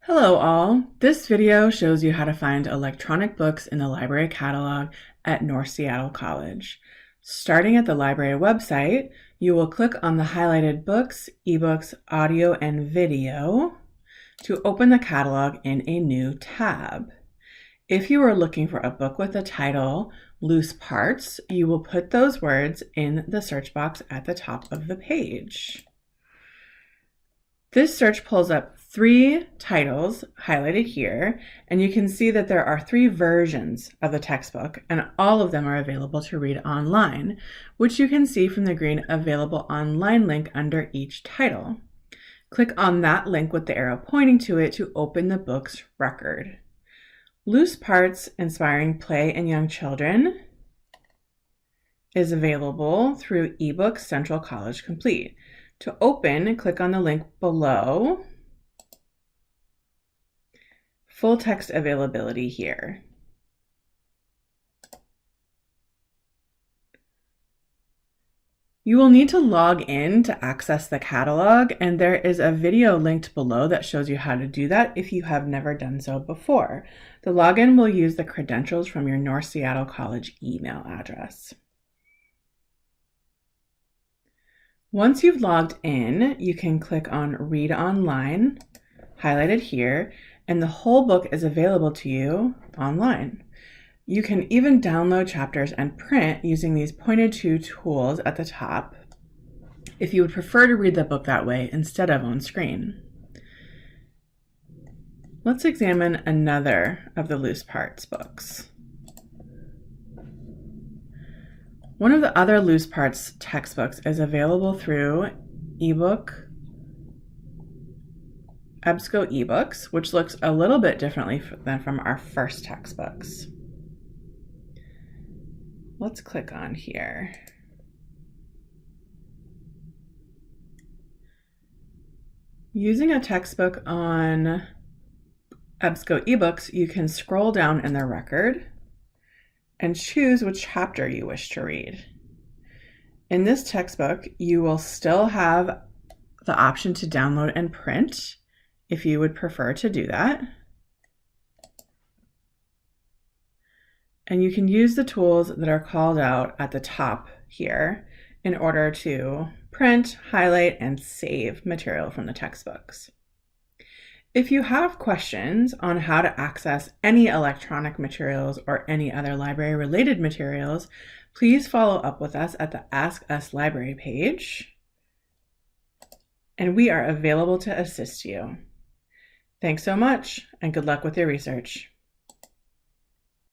Hello all! This video shows you how to find electronic books in the library catalog at North Seattle College. Starting at the library website, you will click on the highlighted Books, Ebooks, Audio, and Video to open the catalog in a new tab. If you are looking for a book with the title Loose Parts, you will put those words in the search box at the top of the page. This search pulls up 3 titles highlighted here, and you can see that there are 3 versions of the textbook, and all of them are available to read online, which you can see from the green Available Online link under each title. Click on that link with the arrow pointing to it to open the book's record. Loose Parts: Inspiring Play in Young Children is available through Ebooks Central College Complete. To open, click on the link below. Full text availability here. You will need to log in to access the catalog, and there is a video linked below that shows you how to do that if you have never done so before. The login will use the credentials from your North Seattle College email address. Once you've logged in, you can click on Read Online, highlighted here, and the whole book is available to you online. You can even download chapters and print using these pointed to tools at the top if you would prefer to read the book that way instead of on screen. Let's examine another of the Loose Parts books. One of the other Loose Parts textbooks is available through EBooks, Ebooks, which looks a little bit differently than from our first textbooks. Let's click on here. Using a textbook on Ebooks, you can scroll down in the record and choose which chapter you wish to read. In this textbook, you will still have the option to download and print if you would prefer to do that. And you can use the tools that are called out at the top here in order to print, highlight, and save material from the textbooks. If you have questions on how to access any electronic materials or any other library-related materials, please follow up with us at the Ask Us Library page, and we are available to assist you. Thanks so much, and good luck with your research.